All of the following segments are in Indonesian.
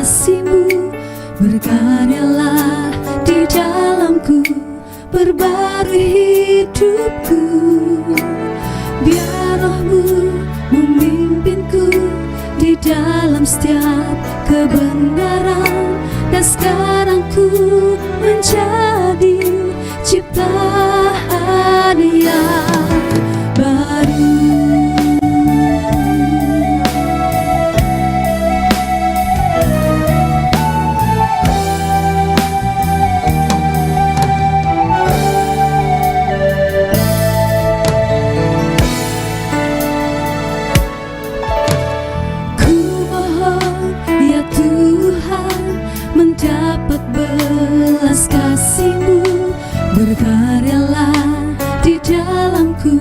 kasih-Mu berkaryalah di dalamku, perbarui hidupku. Biar Roh-Mu memimpinku di dalam setiap kebenaran, dan sekarang ku menjadi ciptaan yang baru. Mendapat belas kasih-Mu, berkaryalah di dalamku,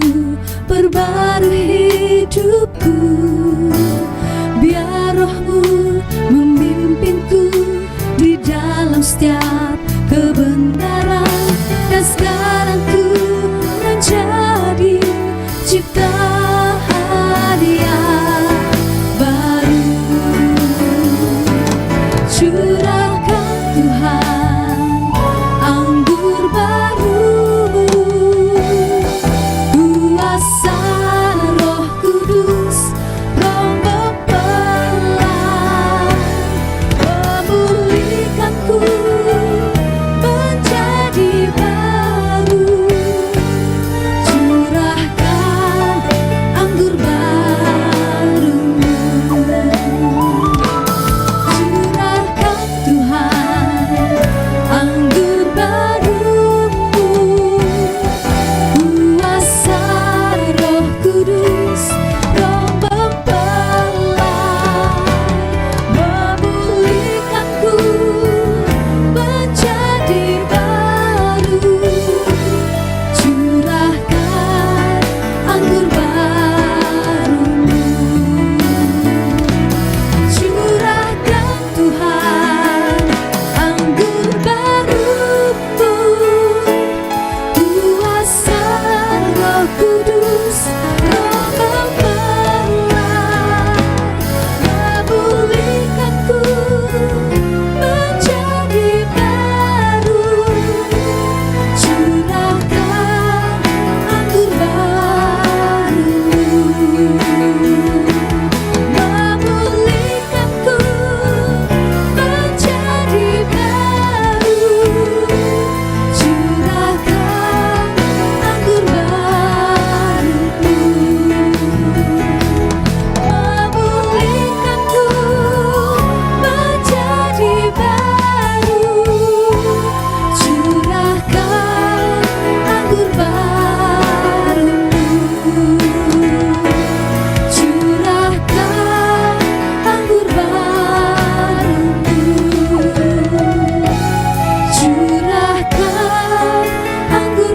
perbarui hidupku. Biar Roh-Mu memimpinku di dalam setiap kebenaran, dan sekarang ku menjadi ciptaan yang baru. Curahkan Tuhan anggur baru-Mu, kuasa Roh Kudus, Roh mempelai, memulihkanku menjadi baru. Curahkan anggur baru-Mu. Curahkan Tuhan anggur baru-Mu, kuasa Roh Kudus, Roh mempelai, memulihkanku menjadi baru. Curahkan anggur baru-Mu. Curahkan Tuhan anggur baru-Mu, kuasa Roh Kudus, Roh mempelai, memulihkanku menjadi baru. Curahkan anggur baru-Mu, memulihkanku menjadi baru. Curahkan anggur baru-Mu, memulihkanku menjadi baru. Curahkan anggur baru-Mu, curahkan anggur baru-Mu, curahkan anggur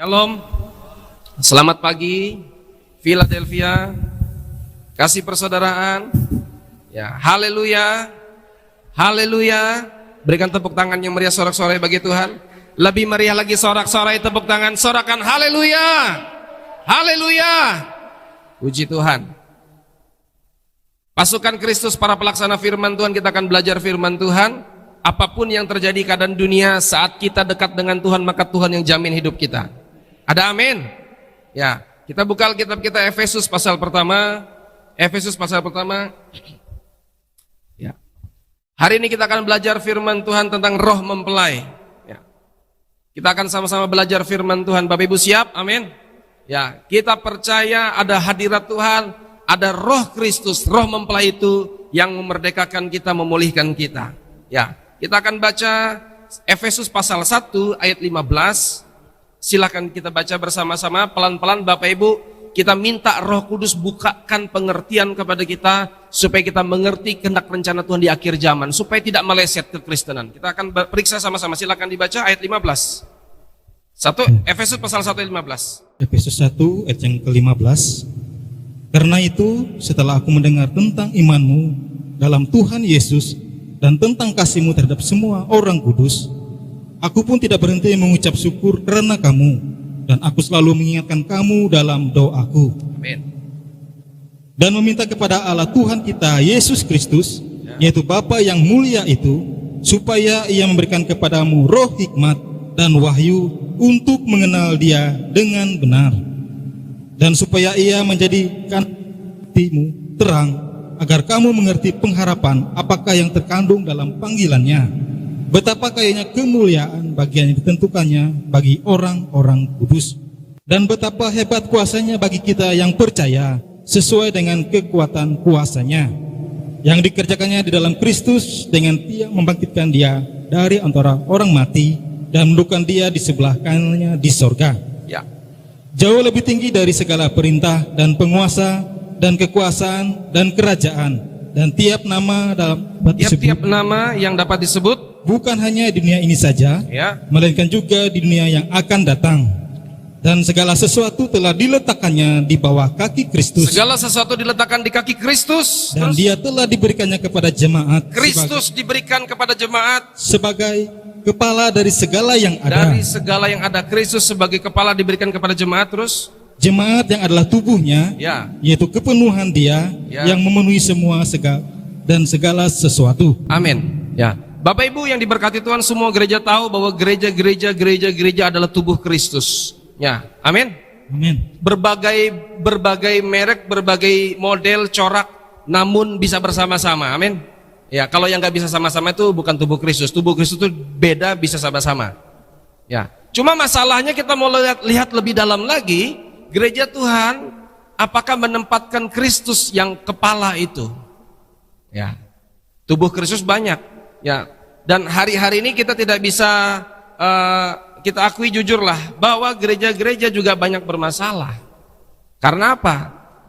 Shalom, selamat pagi, Philadelphia, kasih persaudaraan, ya, haleluya, haleluya. Berikan tepuk tangan yang meriah sorak-sorai bagi Tuhan. Lebih meriah lagi sorak-sorai tepuk tangan, sorakan haleluya, haleluya. Puji Tuhan. Pasukan Kristus, para pelaksana firman Tuhan, kita akan belajar firman Tuhan. Apapun yang terjadi keadaan dunia, saat kita dekat dengan Tuhan, maka Tuhan yang jamin hidup kita. Ada amin? Ya, kita buka Alkitab kita Efesus pasal pertama. Efesus pasal pertama. Ya. Hari ini kita akan belajar firman Tuhan tentang roh mempelai. Ya. Kita akan sama-sama belajar firman Tuhan. Bapak Ibu siap? Amin. Ya, kita percaya ada hadirat Tuhan, ada roh Kristus, roh mempelai itu yang memerdekakan kita, memulihkan kita. Ya, kita akan baca Efesus pasal 1 ayat 15. Silakan kita baca bersama-sama pelan-pelan Bapak Ibu. Kita minta Roh Kudus bukakan pengertian kepada kita supaya kita mengerti kehendak rencana Tuhan di akhir zaman, supaya tidak meleset kekristenan. Kita akan periksa sama-sama. Silakan dibaca ayat 15. Efesus pasal 1 ayat 15. Efesus 1 ayat yang ke-15. Karena itu, setelah aku mendengar tentang imanmu dalam Tuhan Yesus dan tentang kasihmu terhadap semua orang kudus, aku pun tidak berhenti mengucap syukur karena kamu, dan aku selalu mengingatkan kamu dalam doaku. Amin. Dan meminta kepada Allah Tuhan kita Yesus Kristus, yaitu Bapa yang mulia itu, supaya Ia memberikan kepadamu roh hikmat dan wahyu untuk mengenal Dia dengan benar, dan supaya Ia menjadikan hatimu terang, agar kamu mengerti pengharapan apakah yang terkandung dalam panggilannya, betapa kayanya kemuliaan bagian yang ditentukannya bagi orang-orang kudus, dan betapa hebat kuasanya bagi kita yang percaya, sesuai dengan kekuatan kuasanya yang dikerjakannya di dalam Kristus, dengan Dia membangkitkan Dia dari antara orang mati dan menundukkan Dia di sebelah kanannya di sorga, Ya. jauh lebih tinggi dari segala perintah dan penguasa dan kekuasaan dan kerajaan dan tiap nama Tiap nama yang dapat disebut, bukan hanya di dunia ini saja, ya, melainkan juga di dunia yang akan datang. Dan segala sesuatu telah diletakkannya di bawah kaki Kristus. segala sesuatu diletakkan di kaki Kristus. Dan Terus, Dia telah diberikannya kepada jemaat Kristus diberikan kepada jemaat sebagai kepala dari segala yang ada. dari segala yang ada. Kristus sebagai kepala diberikan kepada jemaat. Terus, Jemaat yang adalah tubuhnya, ya, yaitu kepenuhan Dia Ya. yang memenuhi semua segala sesuatu. amin. Ya, Bapak Ibu yang diberkati Tuhan, semua gereja tahu bahwa gereja adalah tubuh Kristus. Ya, amin. Amin. Berbagai merek, berbagai model, corak, namun bisa bersama-sama. Amin. Ya, kalau yang nggak bisa sama-sama itu bukan tubuh Kristus. Tubuh Kristus itu beda, bisa sama-sama. Ya, cuma masalahnya kita mau lihat lebih dalam lagi, gereja Tuhan apakah menempatkan Kristus yang kepala itu? Ya, tubuh Kristus banyak. Ya, dan hari-hari ini kita tidak bisa kita akui jujurlah bahwa gereja-gereja juga banyak bermasalah. Karena apa?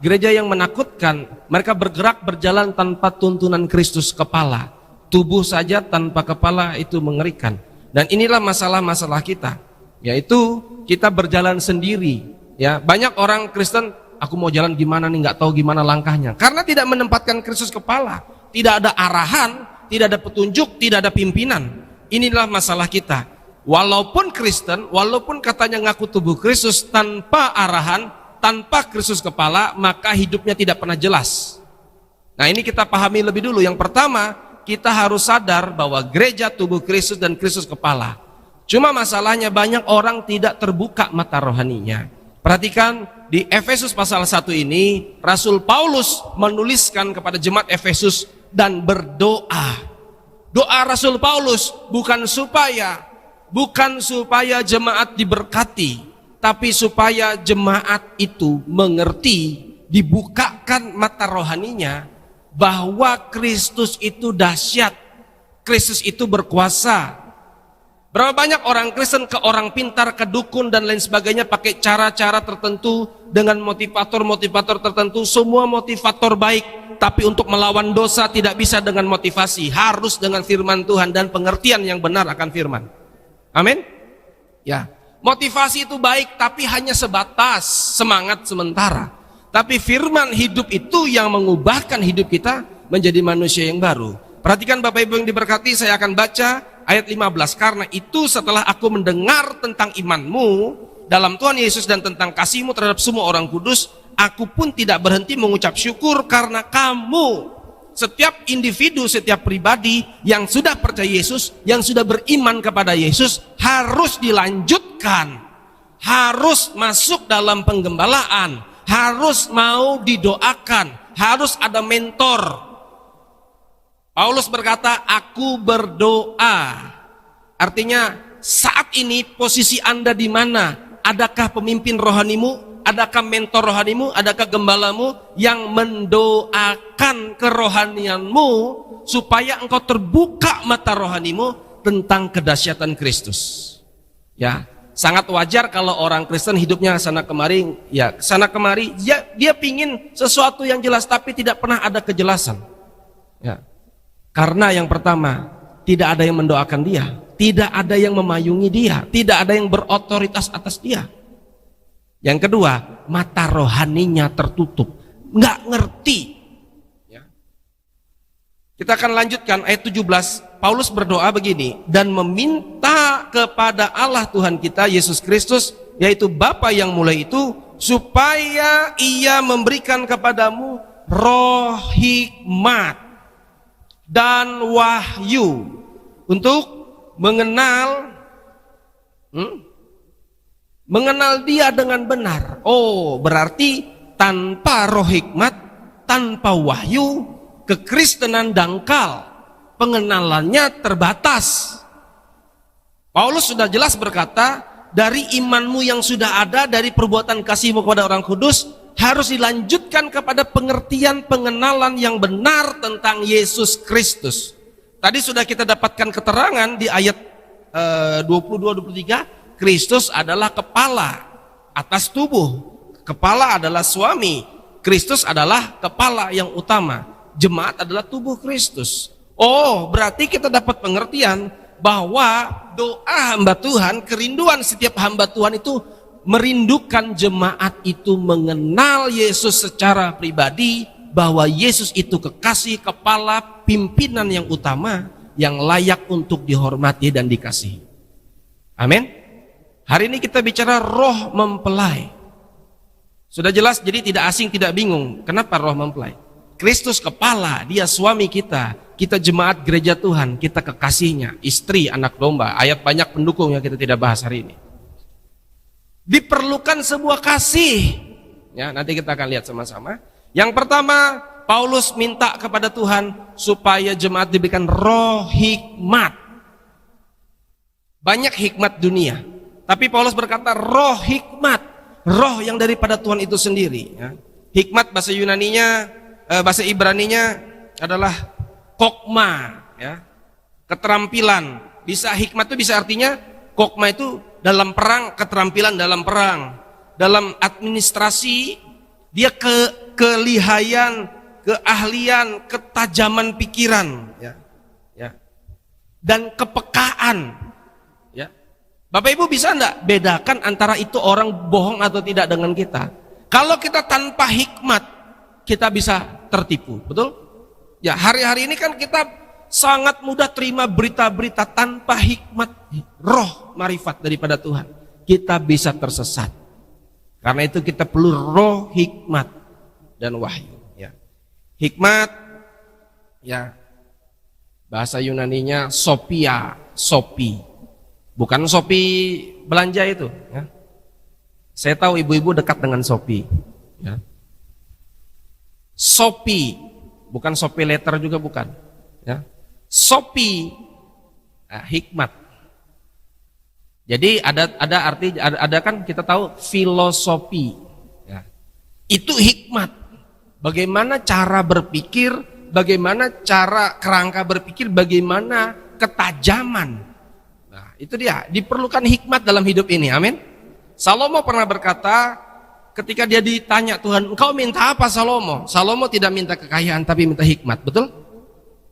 Gereja yang menakutkan, mereka bergerak berjalan tanpa tuntunan Kristus kepala. Tubuh saja tanpa kepala itu mengerikan. Dan inilah masalah-masalah kita, yaitu kita berjalan sendiri. Ya, banyak orang Kristen, aku mau jalan gimana nih, nggak tahu gimana langkahnya. Karena tidak menempatkan Kristus kepala, tidak ada arahan, tidak ada petunjuk, tidak ada pimpinan. Inilah masalah kita. Walaupun Kristen, walaupun katanya ngaku tubuh Kristus, tanpa arahan, tanpa Kristus kepala, maka hidupnya tidak pernah jelas. Nah, ini kita pahami lebih dulu. Yang pertama, kita harus sadar bahwa gereja tubuh Kristus dan Kristus kepala. Cuma masalahnya banyak orang tidak terbuka mata rohaninya. Perhatikan di Efesus pasal 1 ini, Rasul Paulus menuliskan kepada jemaat Efesus dan berdoa. Doa Rasul Paulus bukan supaya jemaat diberkati, tapi supaya jemaat itu mengerti, dibukakan mata rohaninya bahwa Kristus itu dahsyat, Kristus itu berkuasa. Berapa banyak orang Kristen ke orang pintar, ke dukun dan lain sebagainya pakai cara-cara tertentu dengan motivator-motivator tertentu, semua motivator baik, tapi untuk melawan dosa tidak bisa dengan motivasi, harus dengan firman Tuhan dan pengertian yang benar akan firman. Amin. Ya, motivasi itu baik tapi hanya sebatas semangat sementara. Tapi firman hidup itu yang mengubahkan hidup kita menjadi manusia yang baru. Perhatikan Bapak Ibu yang diberkati, saya akan baca ayat 15. Karena itu setelah aku mendengar tentang imanmu dalam Tuhan Yesus dan tentang kasihmu terhadap semua orang kudus, aku pun tidak berhenti mengucap syukur karena kamu, setiap individu, setiap pribadi yang sudah percaya Yesus, yang sudah beriman kepada Yesus, harus dilanjutkan, harus masuk dalam penggembalaan, harus mau didoakan, harus ada mentor. Paulus berkata, aku berdoa. Artinya saat ini posisi Anda di mana? Adakah pemimpin rohanimu? Adakah mentor rohanimu? Adakah gembalamu yang mendoakan kerohanianmu supaya engkau terbuka mata rohanimu tentang kedahsyatan Kristus? Ya, sangat wajar kalau orang Kristen hidupnya sana kemari, ya sana kemari, ya, dia pingin sesuatu yang jelas tapi tidak pernah ada kejelasan. Ya. Karena yang pertama, tidak ada yang mendoakan dia, tidak ada yang memayungi dia, tidak ada yang berotoritas atas dia. Yang kedua, mata rohaninya tertutup, nggak ngerti. Ya. Kita akan lanjutkan ayat 17. Paulus berdoa begini, dan meminta kepada Allah Tuhan kita Yesus Kristus, yaitu Bapa yang mulai itu, supaya Ia memberikan kepadamu roh hikmat dan wahyu untuk mengenal Dia dengan benar. Oh, berarti tanpa roh hikmat, tanpa wahyu, kekristenan dangkal, pengenalannya terbatas. Paulus sudah jelas berkata, dari imanmu yang sudah ada, dari perbuatan kasihmu kepada orang kudus, harus dilanjutkan kepada pengertian pengenalan yang benar tentang Yesus Kristus. Tadi sudah kita dapatkan keterangan di ayat 22-23, Kristus adalah kepala atas tubuh. Kepala adalah suami. Kristus adalah kepala yang utama. Jemaat adalah tubuh Kristus. Oh, berarti kita dapat pengertian bahwa doa hamba Tuhan, kerinduan setiap hamba Tuhan itu merindukan jemaat itu mengenal Yesus secara pribadi, bahwa Yesus itu kekasih, kepala, pimpinan yang utama, yang layak untuk dihormati dan dikasihi. Amin. Hari ini kita bicara roh mempelai. Sudah jelas, jadi tidak asing, tidak bingung. Kenapa roh mempelai? Kristus kepala, dia suami kita. Kita jemaat gereja Tuhan, kita kekasihnya, istri, anak domba. Ayat banyak pendukung yang kita tidak bahas hari ini. Diperlukan sebuah kasih. Ya, nanti kita akan lihat sama-sama. Yang pertama, Paulus minta kepada Tuhan supaya jemaat diberikan roh hikmat. Banyak hikmat dunia, tapi Paulus berkata roh hikmat, roh yang daripada Tuhan itu sendiri. Ya. Hikmat bahasa Yunaninya, bahasa Ibraninya adalah kokma, ya, keterampilan. Bisa hikmat itu bisa artinya, kokma itu dalam perang, keterampilan dalam perang, dalam administrasi dia kelihayan, keahlian, ketajaman pikiran, ya, ya, dan kepekaan. Ya. Bapak Ibu bisa enggak bedakan antara itu orang bohong atau tidak dengan kita? Kalau kita tanpa hikmat, kita bisa tertipu, betul? Ya, hari-hari ini kan kita sangat mudah terima berita-berita tanpa hikmat, roh marifat daripada Tuhan. Kita bisa tersesat. Karena itu kita perlu roh hikmat dan wahyu. Ya. Hikmat, ya, bahasa Yunaninya Sophia, Sopi. Bukan Shopee belanja itu. Ya. Saya tahu ibu-ibu dekat dengan Shopee. Ya. Shopee, bukan Shopee letter juga bukan. Ya. Shopee, hikmat. Jadi ada arti, ada kan kita tahu filosofi. Ya. Itu hikmat. Bagaimana cara berpikir, bagaimana cara kerangka berpikir, bagaimana ketajaman. Nah, itu dia, diperlukan hikmat dalam hidup ini. Amin. Salomo pernah berkata, ketika dia ditanya Tuhan, engkau minta apa Salomo? Salomo tidak minta kekayaan tapi minta hikmat, betul?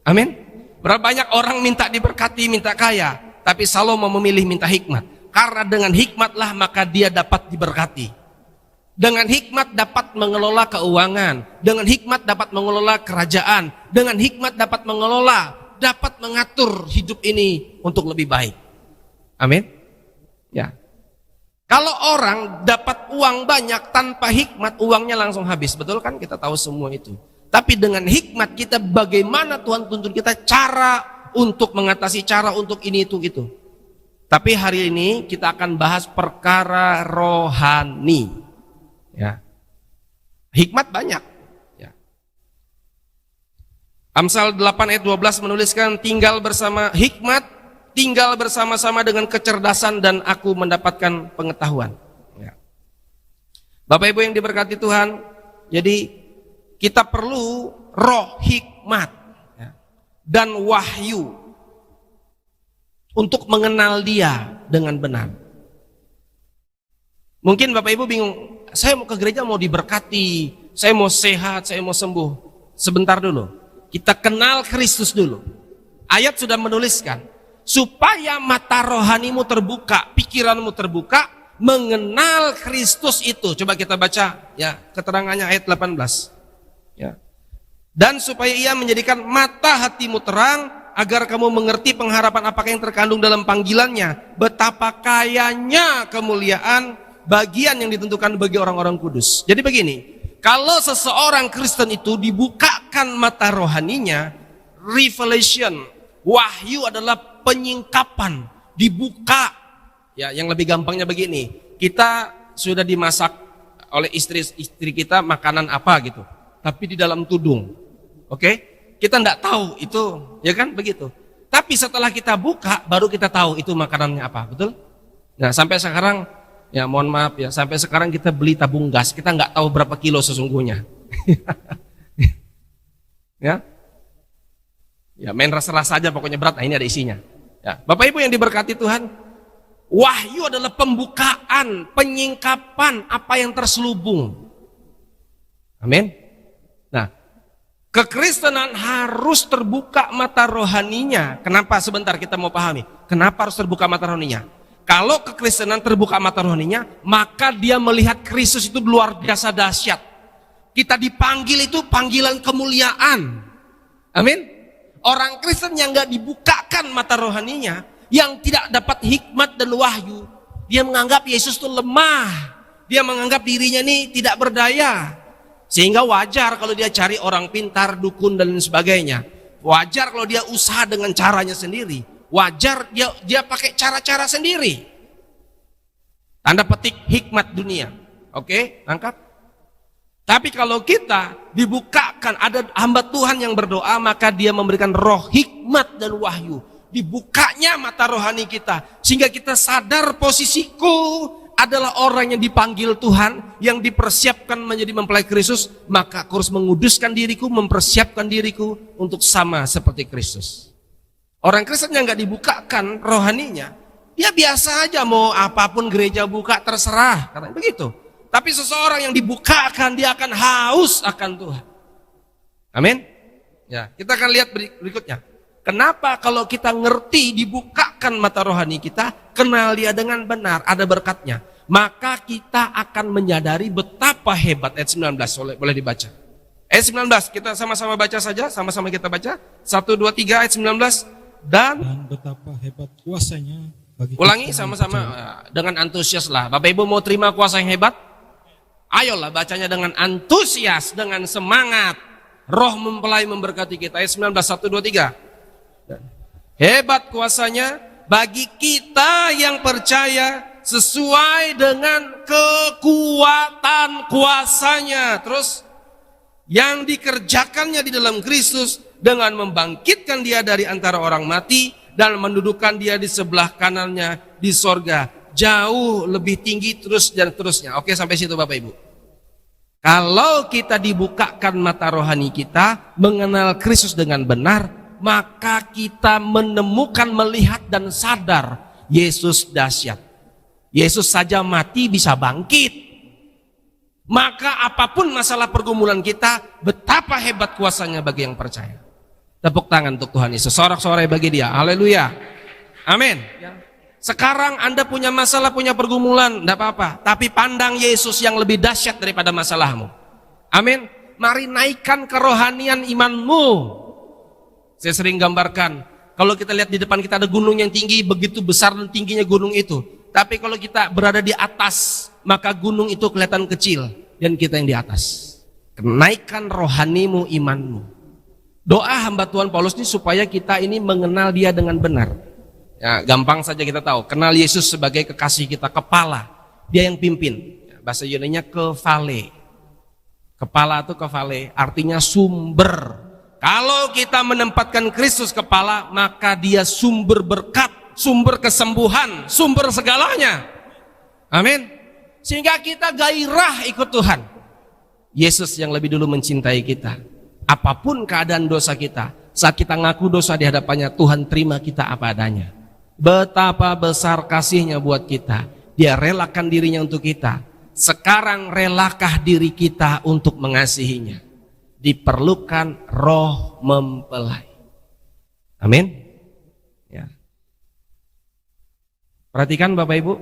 Amin. Berapa banyak orang minta diberkati, minta kaya, tapi Salomo memilih minta hikmat. Karena dengan hikmatlah maka dia dapat diberkati. Dengan hikmat dapat mengelola keuangan, dengan hikmat dapat mengelola kerajaan, dengan hikmat dapat mengelola, dapat mengatur hidup ini untuk lebih baik. Amin. Ya. Kalau orang dapat uang banyak tanpa hikmat, uangnya langsung habis. Betul kan? Kita tahu semua itu. Tapi dengan hikmat kita, bagaimana Tuhan tuntun kita cara untuk mengatasi, cara untuk ini itu. Tapi hari ini kita akan bahas perkara rohani. Ya. Hikmat banyak. Ya. Amsal 8 ayat 12 menuliskan, tinggal bersama hikmat, tinggal bersama-sama dengan kecerdasan dan aku mendapatkan pengetahuan. Ya. Bapak Ibu yang diberkati Tuhan, jadi kita perlu roh hikmat, ya, dan wahyu untuk mengenal Dia dengan benar. Mungkin Bapak Ibu bingung, saya mau ke gereja mau diberkati, saya mau sehat, saya mau sembuh. Sebentar dulu, kita kenal Kristus dulu. Ayat sudah menuliskan, supaya mata rohanimu terbuka, pikiranmu terbuka, mengenal Kristus itu. Coba kita baca ya keterangannya ayat 18. Ya. Dan supaya ia menjadikan mata hatimu terang, agar kamu mengerti pengharapan apakah yang terkandung dalam panggilannya, betapa kayanya kemuliaan bagian yang ditentukan bagi orang-orang kudus. Jadi begini, kalau seseorang Kristen itu dibukakan mata rohaninya, revelation, wahyu adalah penyingkapan, dibuka. Ya, yang lebih gampangnya begini, kita sudah dimasak oleh istri kita makanan apa gitu, tapi di dalam tudung, oke? Kita enggak tahu itu, ya kan begitu. Tapi setelah kita buka, baru kita tahu itu makanannya apa, betul? Nah, sampai sekarang, ya mohon maaf ya, sampai sekarang kita beli tabung gas, kita enggak tahu berapa kilo sesungguhnya. Ya, ya main rasa-rasa aja pokoknya berat. Nah, ini ada isinya. Ya, Bapak Ibu yang diberkati Tuhan, wahyu adalah pembukaan, penyingkapan apa yang terselubung. Amin. Nah, kekristenan harus terbuka mata rohaninya. Kenapa? Sebentar kita mau pahami. Kenapa harus terbuka mata rohaninya? Kalau kekristenan terbuka mata rohaninya, maka dia melihat Kristus itu luar biasa dahsyat. Kita dipanggil itu panggilan kemuliaan. Amin. Orang Kristen yang gak dibukakan mata rohaninya, yang tidak dapat hikmat dan wahyu, dia menganggap Yesus itu lemah. Dia menganggap dirinya ini tidak berdaya. Sehingga wajar kalau dia cari orang pintar, dukun dan sebagainya. Wajar kalau dia usaha dengan caranya sendiri. Wajar dia pakai cara-cara sendiri. Tanda petik hikmat dunia. Oke, tangkap. Tapi kalau kita dibukakan, ada hamba Tuhan yang berdoa, maka dia memberikan roh hikmat dan wahyu. Dibukanya mata rohani kita, sehingga kita sadar posisiku adalah orang yang dipanggil Tuhan, yang dipersiapkan menjadi mempelai Kristus, maka aku harus menguduskan diriku, mempersiapkan diriku untuk sama seperti Kristus. Orang Kristen yang gak dibukakan rohaninya, dia biasa aja, mau apapun gereja buka terserah, katanya begitu. Tapi seseorang yang dibukakan, dia akan haus akan Tuhan. Amin. Ya, kita akan lihat berikutnya. Kenapa kalau kita ngerti, dibukakan mata rohani kita, kenal dia dengan benar, ada berkatnya, maka kita akan menyadari betapa hebat. Ayat 19 boleh dibaca. Ayat 19 kita sama-sama baca saja, sama-sama kita baca. 1, 2, 3 ayat 19. Dan betapa hebat kuasanya bagi ulangi kita sama-sama yang percaya. dengan antusias lah. Bapak Ibu mau terima kuasa yang hebat? Ayolah bacanya dengan antusias, dengan semangat. Roh mempelai memberkati kita. Ayat 19, 1, 2, 3. Hebat kuasanya bagi kita yang percaya sesuai dengan kekuatan kuasanya. Terus yang dikerjakannya di dalam Kristus dengan membangkitkan dia dari antara orang mati dan mendudukkan dia di sebelah kanannya di sorga, jauh lebih tinggi terus dan terusnya. Oke, sampai situ Bapak Ibu. Kalau kita dibukakan mata rohani kita, mengenal Kristus dengan benar, maka kita menemukan, melihat dan sadar Yesus dahsyat. Yesus saja mati bisa bangkit. Maka apapun masalah pergumulan kita, betapa hebat kuasanya bagi yang percaya. Tepuk tangan untuk Tuhan Yesus, sorak-sorai bagi dia. Haleluya. Amin. Sekarang Anda punya masalah, punya pergumulan, tidak apa-apa. Tapi pandang Yesus yang lebih dahsyat daripada masalahmu. Amin. Mari naikkan kerohanian imanmu. Saya sering gambarkan, kalau kita lihat di depan kita ada gunung yang tinggi, begitu besar dan tingginya gunung itu. Tapi kalau kita berada di atas, maka gunung itu kelihatan kecil dan kita yang di atas. Naikkan rohanimu, imanmu. Doa hamba Tuhan Paulus ini supaya kita ini mengenal dia dengan benar. Ya, gampang saja kita tahu, kenal Yesus sebagai kekasih kita, kepala. Dia yang pimpin. Bahasa Yunaninya kefale. Kepala itu kefale, artinya sumber. Kalau kita menempatkan Kristus kepala, maka dia sumber berkat, sumber kesembuhan, sumber segalanya. Amin. Sehingga kita gairah ikut Tuhan. Yesus yang lebih dulu mencintai kita. Apapun keadaan dosa kita, saat kita ngaku dosa di hadapannya, Tuhan terima kita apa adanya. Betapa besar kasihnya buat kita. Dia relakan dirinya untuk kita. Sekarang relakah diri kita untuk mengasihinya? Diperlukan roh mempelai. Amin. Ya. Perhatikan Bapak Ibu,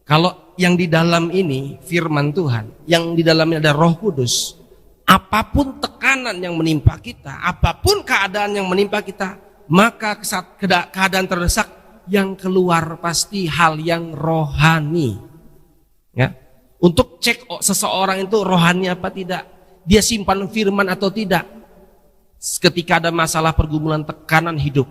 kalau yang di dalam ini firman Tuhan, yang di dalamnya ada Roh Kudus, apapun tekanan yang menimpa kita, apapun keadaan yang menimpa kita, maka saat keadaan terdesak, yang keluar pasti hal yang rohani. Ya. Untuk cek seseorang itu rohani apa tidak, dia simpan firman atau tidak. Ketika ada masalah pergumulan tekanan hidup,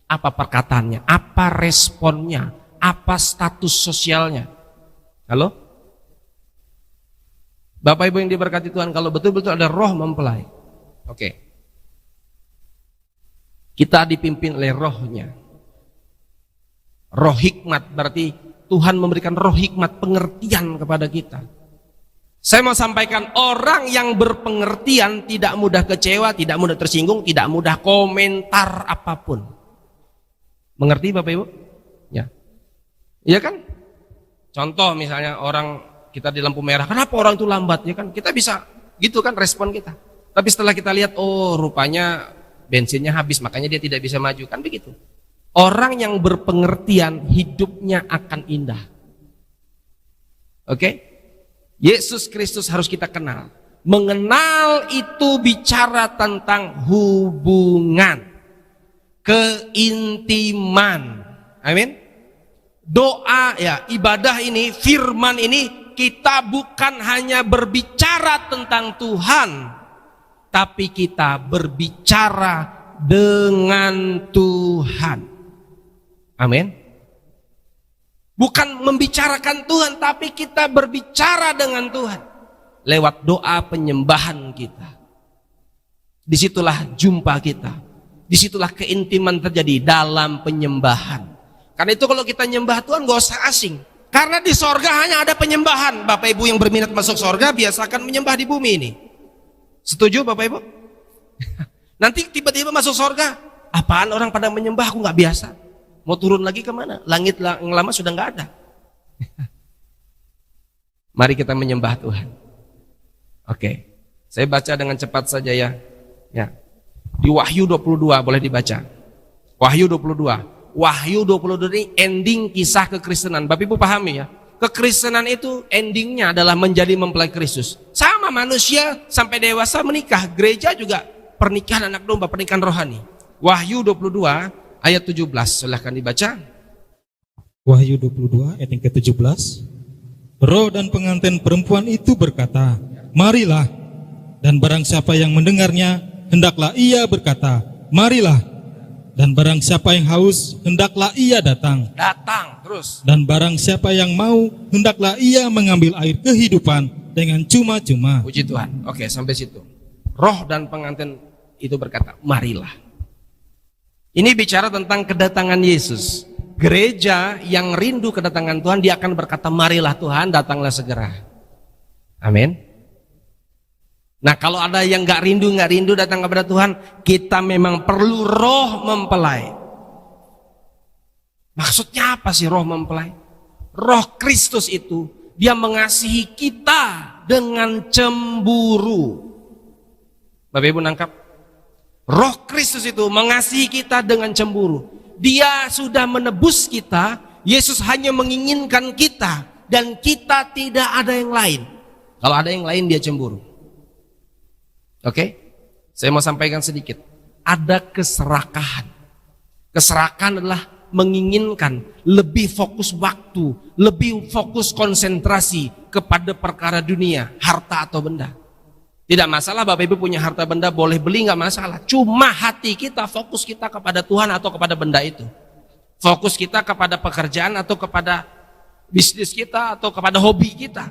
apa perkataannya, apa responnya, apa status sosialnya. Halo? Bapak Ibu yang diberkati Tuhan, kalau betul-betul ada roh mempelai, oke, kita dipimpin oleh rohnya. Roh hikmat, berarti Tuhan memberikan roh hikmat, pengertian kepada kita. Saya mau sampaikan, orang yang berpengertian tidak mudah kecewa, tidak mudah tersinggung, tidak mudah komentar apapun. Mengerti Bapak Ibu? Ya. Iya kan? Contoh misalnya orang, kita di lampu merah, kenapa orang itu lambat? Ya kan? Kita bisa gitu kan respon kita. Tapi setelah kita lihat, oh rupanya bensinnya habis, makanya dia tidak bisa maju. Kan begitu. Orang yang berpengertian hidupnya akan indah. Oke? Yesus Kristus harus kita kenal. Mengenal itu bicara tentang hubungan, keintiman. Amin. Doa ya, ibadah ini, firman ini, kita bukan hanya berbicara tentang Tuhan, tapi kita berbicara dengan Tuhan. Amin. Bukan membicarakan Tuhan, tapi kita berbicara dengan Tuhan lewat doa penyembahan kita. Disitulah jumpa kita, disitulah keintiman terjadi dalam penyembahan. Karena itu kalau kita nyembah Tuhan gak usah asing. Karena di sorga hanya ada penyembahan. Bapak Ibu yang berminat masuk sorga, biasakan menyembah di bumi ini. Setuju Bapak Ibu? Nanti tiba-tiba masuk sorga, apaan orang pada menyembah, aku gak biasa. Mau turun lagi kemana? Langit yang lama sudah gak ada. Mari kita menyembah Tuhan. Oke, saya baca dengan cepat saja ya. Di Wahyu 22 boleh dibaca. Wahyu 22. Wahyu 22 ini ending kisah kekristenan. Bapak Ibu pahami ya, kekristenan itu endingnya adalah menjadi mempelai Kristus. Sama manusia sampai dewasa menikah. Gereja juga pernikahan anak domba, pernikahan rohani. Wahyu 22 ayat 17, silahkan dibaca. Wahyu 22 ayat yang ke-17. Roh dan pengantin perempuan itu berkata, marilah. Dan barang siapa yang mendengarnya, hendaklah ia berkata, marilah. Dan barang siapa yang haus, hendaklah ia datang. Datang terus. Dan barang siapa yang mau, hendaklah ia mengambil air kehidupan dengan cuma-cuma. Puji Tuhan. Oke, sampai situ. Roh dan pengantin itu berkata, marilah. Ini bicara tentang kedatangan Yesus. Gereja yang rindu kedatangan Tuhan, dia akan berkata, marilah Tuhan, datanglah segera. Amin. Nah, kalau ada yang gak rindu datang kepada Tuhan, kita memang perlu roh mempelai. Maksudnya apa sih roh mempelai? Roh Kristus itu, dia mengasihi kita dengan cemburu. Bapak Ibu nangkap? Roh Kristus itu mengasihi kita dengan cemburu. Dia sudah menebus kita, Yesus hanya menginginkan kita, dan kita tidak ada yang lain. Kalau ada yang lain dia cemburu. Oke, saya mau sampaikan sedikit. Ada keserakahan. Keserakahan adalah menginginkan lebih fokus waktu, lebih fokus konsentrasi kepada perkara dunia, harta atau benda. Tidak masalah Bapak Ibu punya harta benda, boleh beli, nggak masalah. Cuma hati kita, fokus kita kepada Tuhan atau kepada benda itu. Fokus kita kepada pekerjaan atau kepada bisnis kita atau kepada hobi kita.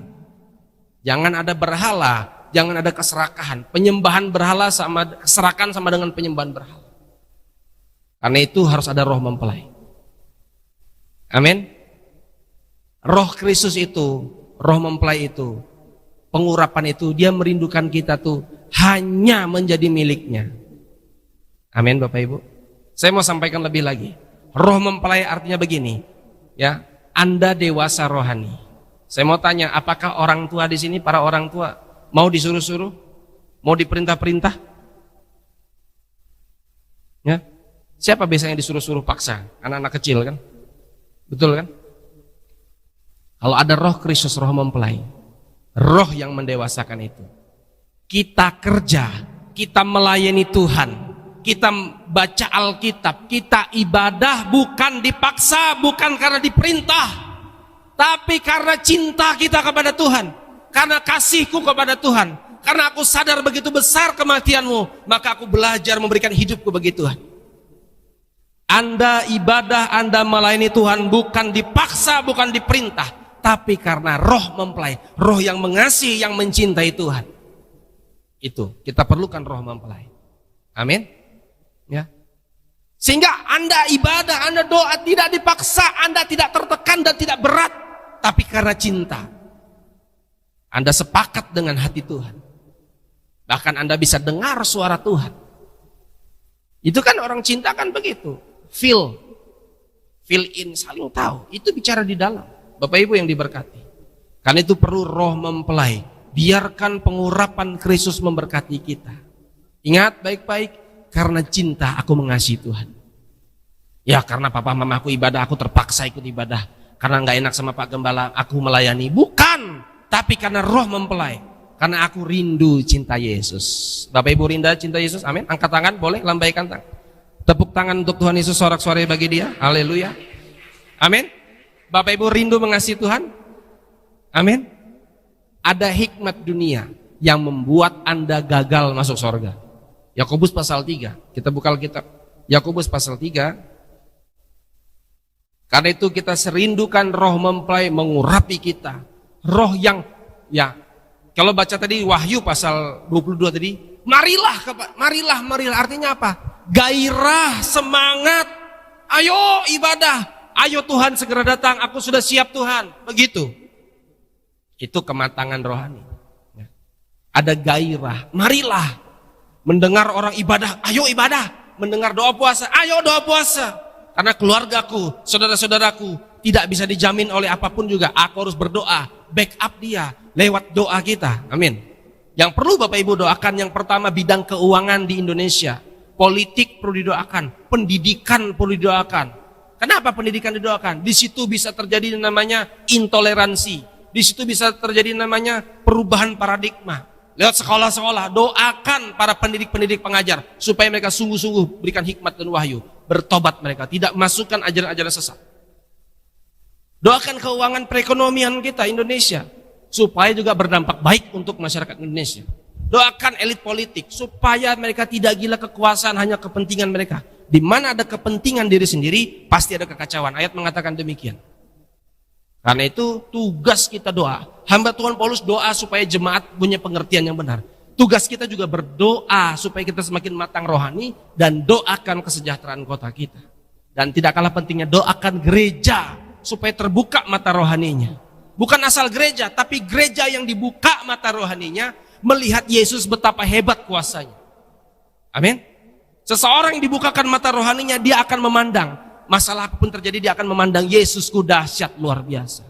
Jangan ada berhala. Jangan ada keserakahan. Penyembahan berhala sama keserakahan sama dengan penyembahan berhala. Karena itu harus ada roh mempelai. Amin. Roh Kristus itu, roh mempelai itu, pengurapan itu, dia merindukan kita tuh hanya menjadi miliknya. Amin Bapak Ibu. Saya mau sampaikan lebih lagi. Roh mempelai artinya begini, ya. Anda dewasa rohani. Saya mau tanya, apakah orang tua di sini, para orang tua, mau disuruh-suruh? Mau diperintah-perintah? Ya? Siapa biasanya disuruh-suruh paksa? Anak-anak kecil kan? Betul kan? Kalau ada roh Kristus, roh mempelai, roh yang mendewasakan itu. Kita kerja, kita melayani Tuhan, kita baca Alkitab, kita ibadah bukan dipaksa, bukan karena diperintah, tapi karena cinta kita kepada Tuhan, karena kasihku kepada Tuhan, karena aku sadar begitu besar kematianmu, maka aku belajar memberikan hidupku bagi Tuhan. Anda ibadah, Anda melayani Tuhan bukan dipaksa, bukan diperintah, tapi karena roh mempelai, roh yang mengasihi, yang mencintai Tuhan. Itu, kita perlukan roh mempelai. Amin. Ya. Sehingga Anda ibadah, Anda doa tidak dipaksa, Anda tidak tertekan dan tidak berat, tapi karena cinta. Anda sepakat dengan hati Tuhan. Bahkan Anda bisa dengar suara Tuhan. Itu kan orang cinta kan begitu. Feel in, saling tahu. Itu bicara di dalam. Bapak Ibu yang diberkati. Karena itu perlu roh mempelai. Biarkan pengurapan Kristus memberkati kita. Ingat baik-baik, karena cinta aku mengasihi Tuhan. Ya karena papa mama aku ibadah, aku terpaksa ikut ibadah. Karena nggak enak sama Pak Gembala, aku melayani. Bukan, tapi karena roh mempelai. Karena aku rindu cinta Yesus. Bapak Ibu rindu cinta Yesus? Amin. Angkat tangan, boleh lambaikan tangan. Tepuk tangan untuk Tuhan Yesus, sorak-sorai bagi dia. Haleluya. Amin. Bapak Ibu rindu mengasihi Tuhan? Amin. Ada hikmat dunia yang membuat Anda gagal masuk surga. Yakobus pasal 3. Kita buka Alkitab. Yakobus pasal 3. Karena itu kita serindukan roh mempelai mengurapi kita. Roh yang, ya, kalau baca tadi Wahyu pasal 22 tadi, marilah artinya apa? Gairah, semangat, ayo ibadah, ayo Tuhan segera datang, aku sudah siap Tuhan, begitu. Itu kematangan rohani. Ada gairah, marilah. Mendengar orang ibadah, ayo ibadah. Mendengar doa puasa, ayo doa puasa. Karena keluargaku, saudara-saudaraku tidak bisa dijamin oleh apapun juga. Aku harus berdoa, backup dia lewat doa kita, amin. Yang perlu Bapak Ibu doakan, yang pertama bidang keuangan di Indonesia. Politik perlu didoakan, pendidikan perlu didoakan. Kenapa pendidikan didoakan? Di situ bisa terjadi namanya intoleransi. Di situ bisa terjadi namanya perubahan paradigma. Lewat sekolah-sekolah, doakan para pendidik-pendidik pengajar supaya mereka sungguh-sungguh berikan hikmat dan wahyu. Bertobat mereka, tidak masukkan ajaran-ajaran sesat. Doakan keuangan perekonomian kita Indonesia supaya juga berdampak baik untuk masyarakat Indonesia. Doakan elit politik supaya mereka tidak gila kekuasaan hanya kepentingan mereka. Di mana ada kepentingan diri sendiri, pasti ada kekacauan. Ayat mengatakan demikian. Karena itu tugas kita doa. Hamba Tuhan Paulus doa supaya jemaat punya pengertian yang benar. Tugas kita juga berdoa supaya kita semakin matang rohani dan doakan kesejahteraan kota kita. Dan tidak kalah pentingnya doakan gereja supaya terbuka mata rohaninya. Bukan asal gereja, tapi gereja yang dibuka mata rohaninya melihat Yesus betapa hebat kuasanya. Amin. Seseorang yang dibukakan mata rohaninya, dia akan memandang masalah apapun terjadi, dia akan memandang Yesusku dahsyat luar biasa.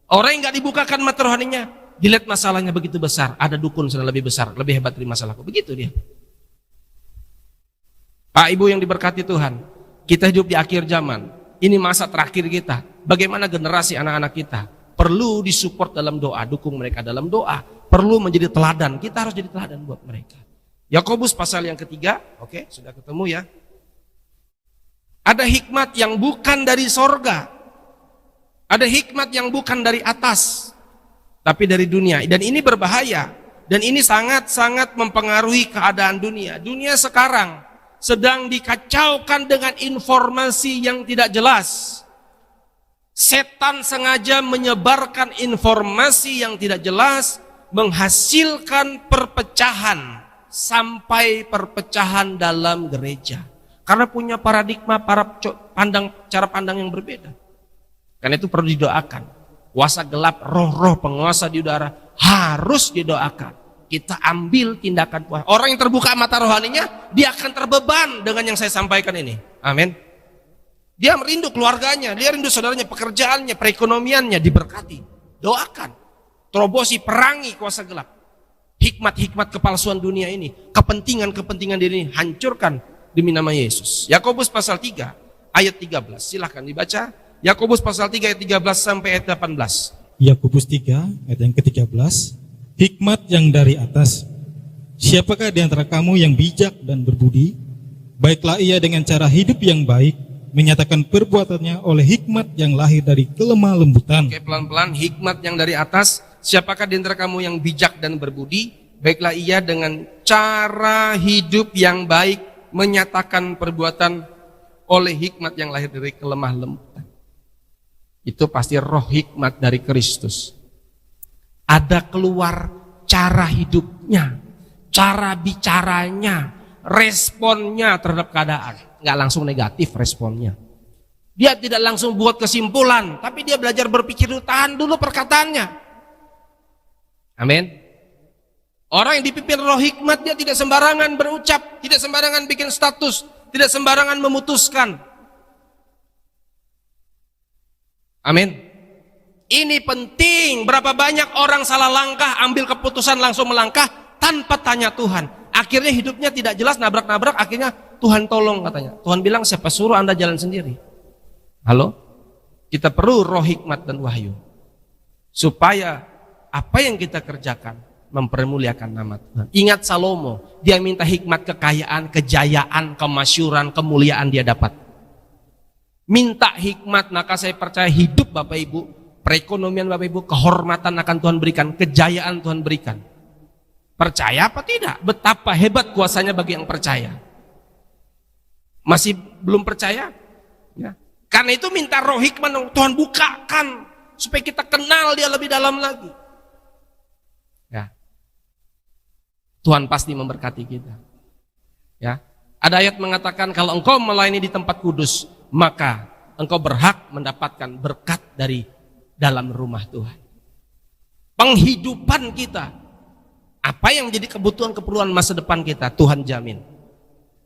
Orang yang gak dibukakan mata rohaninya, dilihat masalahnya begitu besar, ada dukun sudah lebih besar, lebih hebat dari masalahku. Begitu dia. Pak Ibu yang diberkati Tuhan, kita hidup di akhir zaman. Ini masa terakhir kita. Bagaimana generasi anak-anak kita perlu disupport dalam doa, dukung mereka dalam doa, perlu menjadi teladan. Kita harus jadi teladan buat mereka. Yakobus pasal yang ketiga, oke, sudah ketemu ya. Ada hikmat yang bukan dari sorga, ada hikmat yang bukan dari atas, tapi dari dunia. Dan ini berbahaya, dan ini sangat-sangat mempengaruhi keadaan dunia. Dunia sekarang sedang dikacaukan dengan informasi yang tidak jelas. Setan sengaja menyebarkan informasi yang tidak jelas, menghasilkan perpecahan, sampai perpecahan dalam gereja. Karena punya paradigma, cara pandang yang berbeda. Karena itu perlu didoakan. Kuasa gelap, roh-roh penguasa di udara harus didoakan. Kita ambil tindakan puas. Orang yang terbuka mata rohaninya, dia akan terbeban dengan yang saya sampaikan ini. Amin. Dia merindu keluarganya, dia rindu saudaranya, pekerjaannya, perekonomiannya diberkati. Doakan. Terobosi, perangi kuasa gelap. Hikmat-hikmat kepalsuan dunia ini, kepentingan-kepentingan diri ini hancurkan demi nama Yesus. Yakobus pasal 3 ayat 13. Silahkan dibaca. Yakobus pasal 3 ayat 13 sampai ayat 18. Yakobus 3 ayat yang ke-13. Hikmat yang dari atas. Siapakah di antara kamu yang bijak dan berbudi? Baiklah ia dengan cara hidup yang baik, menyatakan perbuatannya oleh hikmat yang lahir dari kelemah lembutan. Oke, pelan-pelan. Hikmat yang dari atas. Siapakah di antara kamu yang bijak dan berbudi? Baiklah ia dengan cara hidup yang baik, menyatakan perbuatan oleh hikmat yang lahir dari kelemah lembutan. Itu pasti roh hikmat dari Kristus. Ada keluar cara hidupnya, cara bicaranya, responnya terhadap keadaan. Nggak langsung negatif responnya. Dia tidak langsung buat kesimpulan, tapi dia belajar berpikir dulu, tahan dulu perkataannya. Amin. Orang yang dipimpin roh hikmat, dia tidak sembarangan berucap, tidak sembarangan bikin status, tidak sembarangan memutuskan. Amin. Ini penting. Berapa banyak orang salah langkah, ambil keputusan langsung melangkah tanpa tanya Tuhan. Akhirnya hidupnya tidak jelas, nabrak-nabrak, akhirnya Tuhan tolong katanya. Tuhan bilang, siapa suruh Anda jalan sendiri? Halo? Kita perlu roh hikmat dan wahyu. Supaya apa yang kita kerjakan mempermuliakan nama Tuhan. Ingat Salomo, dia minta hikmat, kekayaan, kejayaan, kemasyuran, kemuliaan dia dapat. Minta hikmat, maka saya percaya hidup Bapak Ibu, perekonomian Bapak Ibu, kehormatan akan Tuhan berikan, kejayaan Tuhan berikan. Percaya apa tidak? Betapa hebat kuasanya bagi yang percaya. Masih belum percaya? Ya. Karena itu minta roh hikmat, Tuhan bukakan supaya kita kenal dia lebih dalam lagi. Ya. Tuhan pasti memberkati kita. Ya. Ada ayat mengatakan kalau engkau melayani di tempat kudus, maka engkau berhak mendapatkan berkat dari dalam rumah Tuhan. Penghidupan kita, apa yang menjadi kebutuhan keperluan masa depan kita, Tuhan jamin.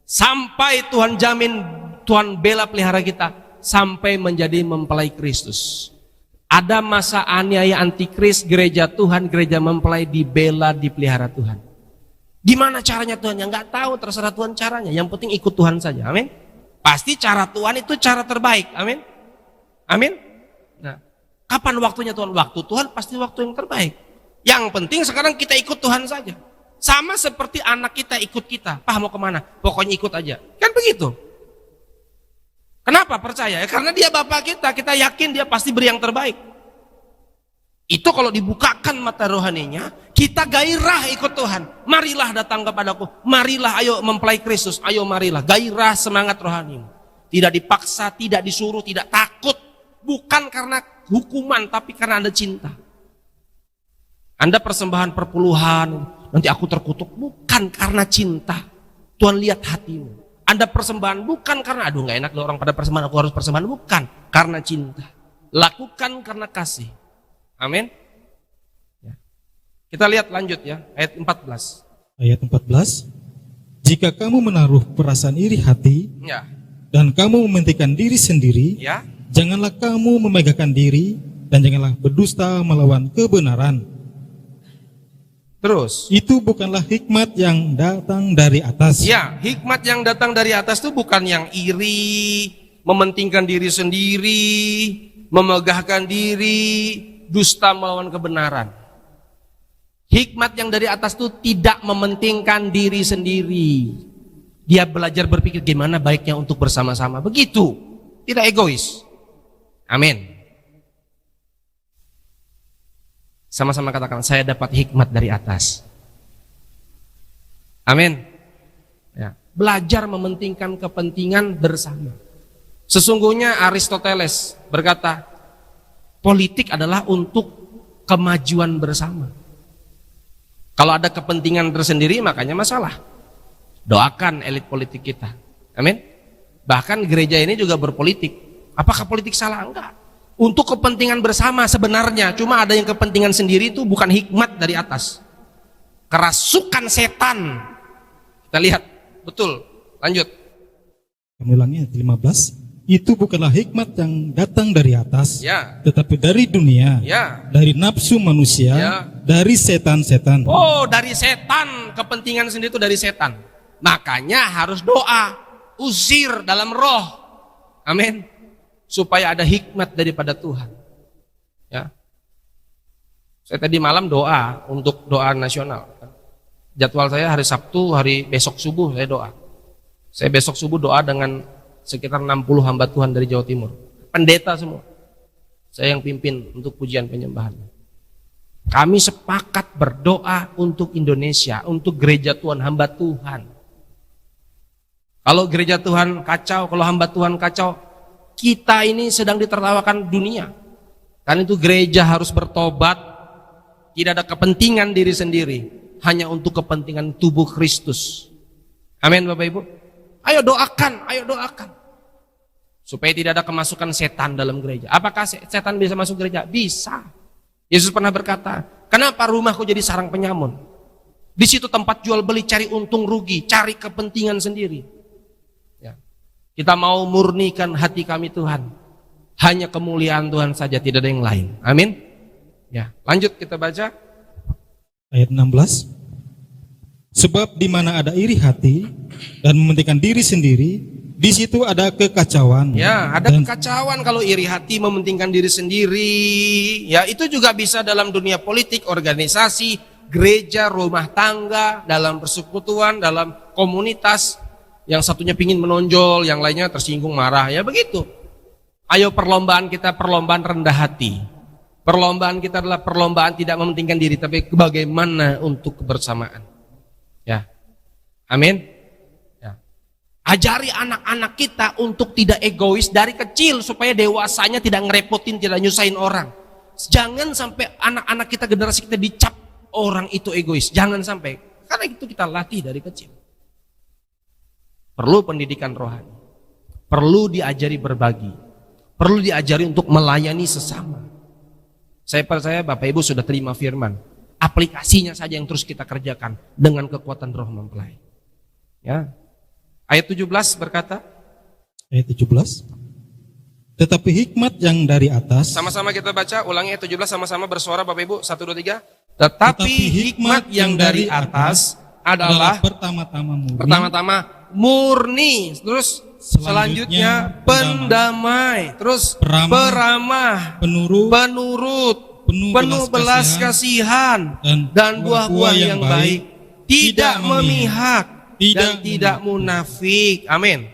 Sampai Tuhan jamin, Tuhan bela pelihara kita sampai menjadi mempelai Kristus. Ada masa aniaya antikris, gereja Tuhan, gereja mempelai dibela, dipelihara Tuhan. Gimana caranya Tuhan? Yang nggak tahu, terserah Tuhan caranya. Yang penting ikut Tuhan saja. Amin. Pasti cara Tuhan itu cara terbaik. Amin. Amin. Nah, kapan waktunya Tuhan? Waktu Tuhan pasti waktu yang terbaik. Yang penting sekarang kita ikut Tuhan saja. Sama seperti anak kita ikut kita. Pak mau kemana? Pokoknya ikut aja. Kan begitu. Kenapa percaya? Ya, karena dia Bapak kita yakin dia pasti beri yang terbaik. Itu kalau dibukakan mata rohaninya, kita gairah ikut Tuhan. Marilah datang kepadaku. Marilah ayo mempelai Kristus. Ayo marilah. Gairah semangat rohani. Tidak dipaksa, tidak disuruh, tidak takut. Bukan karena hukuman, tapi karena Anda cinta. Anda persembahan perpuluhan, nanti aku terkutuk. Bukan karena cinta. Tuhan lihat hatimu. Anda persembahan bukan karena aduh nggak enak orang pada persembahan, aku harus persembahan. Bukan, karena cinta. Lakukan karena kasih. Amin. Ya. Kita lihat lanjut ya, ayat 14. Ayat 14. Jika kamu menaruh perasaan iri hati, Ya. dan kamu mementingkan diri sendiri, Ya. janganlah kamu memegahkan diri, dan janganlah berdusta melawan kebenaran. Terus. Itu bukanlah hikmat yang datang dari atas. Ya, hikmat yang datang dari atas itu bukan yang iri, mementingkan diri sendiri, memegahkan diri, dusta melawan kebenaran. Hikmat yang dari atas itu tidak mementingkan diri sendiri. Dia belajar berpikir gimana baiknya untuk bersama-sama. Begitu. Tidak egois. Amin. Sama-sama katakan, saya dapat hikmat dari atas. Amin. Ya. Belajar mementingkan kepentingan bersama. Sesungguhnya Aristoteles berkata, politik adalah untuk kemajuan bersama. Kalau ada kepentingan tersendiri, makanya masalah. Doakan elit politik kita. Amin. Bahkan gereja ini juga berpolitik. Apakah politik salah? Enggak. Untuk kepentingan bersama sebenarnya. Cuma ada yang kepentingan sendiri itu bukan hikmat dari atas. Kerasukan setan. Kita lihat. Betul. Lanjut. Kami ulangi ayat 15. itu bukanlah hikmat yang datang dari atas, Ya. tetapi dari dunia, Ya. dari nafsu manusia, Ya. dari setan-setan. Oh, dari setan, kepentingan sendiri itu dari setan. Makanya harus doa, usir dalam roh. Amin. Supaya ada hikmat daripada Tuhan. Ya. Saya tadi malam doa untuk doa nasional. Jadwal saya hari Sabtu, hari besok subuh saya doa. Saya besok subuh doa dengan sekitar 60 hamba Tuhan dari Jawa Timur. Pendeta semua. Saya yang pimpin untuk pujian penyembahan. Kami sepakat berdoa untuk Indonesia, untuk gereja Tuhan, hamba Tuhan. Kalau gereja Tuhan kacau, kalau hamba Tuhan kacau, kita ini sedang ditertawakan dunia. Karena itu gereja harus bertobat, tidak ada kepentingan diri sendiri, hanya untuk kepentingan tubuh Kristus. Amin Bapak Ibu. Ayo doakan. Supaya tidak ada kemasukan setan dalam gereja. Apakah setan bisa masuk gereja? Bisa. Yesus pernah berkata, kenapa rumahku jadi sarang penyamun? Di situ tempat jual beli, cari untung rugi, cari kepentingan sendiri. Ya. Kita mau murnikan hati kami Tuhan. Hanya kemuliaan Tuhan saja, tidak ada yang lain. Amin. Ya, lanjut kita baca. Ayat 16. Sebab di mana ada iri hati dan mementingkan diri sendiri, di situ ada kekacauan. Ya, ada Dan kekacauan kalau iri hati mementingkan diri sendiri. Ya, itu juga bisa dalam dunia politik, organisasi, gereja, rumah tangga, dalam persekutuan, dalam komunitas. Yang satunya pingin menonjol, yang lainnya tersinggung marah. Ya begitu. Ayo perlombaan kita perlombaan rendah hati. Perlombaan kita adalah perlombaan tidak mementingkan diri, tapi bagaimana untuk kebersamaan. Ya, amin. Ya. Ajari anak-anak kita untuk tidak egois dari kecil supaya dewasanya tidak ngerepotin, tidak nyusahin orang. Jangan sampai anak-anak kita, generasi kita dicap orang itu egois. Jangan sampai, karena itu kita latih dari kecil. Perlu pendidikan rohani, perlu diajari berbagi, perlu diajari untuk melayani sesama. Saya percaya Bapak Ibu sudah terima firman. Aplikasinya saja yang terus kita kerjakan dengan kekuatan roh mempelai. Ya. Ayat 17 berkata, ayat 17. Tetapi hikmat yang dari atas, sama-sama kita baca, ulangi ayat 17 sama-sama bersuara Bapak Ibu, 1, 2, 3. Tetapi hikmat yang dari atas adalah pertama-tama murni, terus selanjutnya pendamai, terus peramah, penurut, penuh belas kasihan, dan buah-buah yang baik, tidak memihak dan tidak munafik. Amin.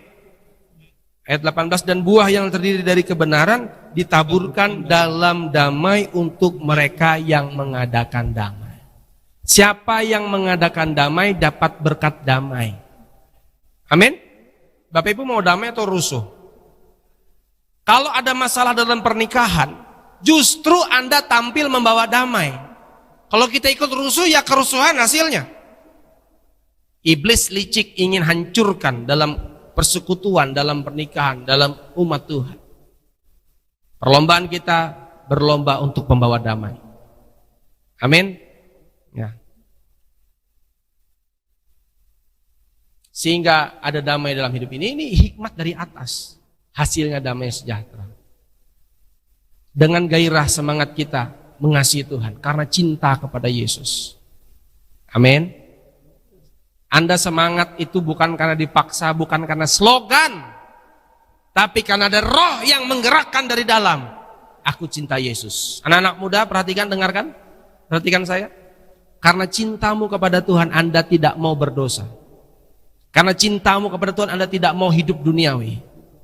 Ayat 18, dan buah yang terdiri dari kebenaran ditaburkan dalam damai untuk mereka yang mengadakan damai. Siapa yang mengadakan damai dapat berkat damai. Amin. Bapak Ibu mau damai atau rusuh? Kalau ada masalah dalam pernikahan, justru Anda tampil membawa damai. Kalau kita ikut rusuh, ya kerusuhan hasilnya. Iblis licik ingin hancurkan dalam persekutuan, dalam pernikahan, dalam umat Tuhan. Perlombaan kita berlomba untuk membawa damai. Amin. Ya. Sehingga ada damai dalam hidup ini hikmat dari atas. Hasilnya damai sejahtera. Dengan gairah semangat kita mengasihi Tuhan karena cinta kepada Yesus. Amin. Anda semangat itu bukan karena dipaksa, bukan karena slogan, tapi karena ada roh yang menggerakkan dari dalam. Aku cinta Yesus. Anak-anak muda perhatikan, dengarkan. Perhatikan saya. Karena cintamu kepada Tuhan Anda tidak mau berdosa. Karena cintamu kepada Tuhan Anda tidak mau hidup duniawi.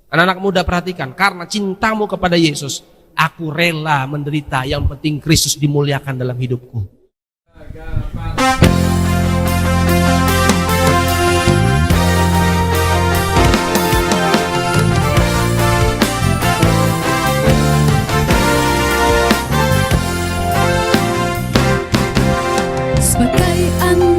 Anak-anak muda perhatikan. Karena cintamu kepada Yesus, aku rela menderita, yang penting Kristus dimuliakan dalam hidupku. Sebagai anak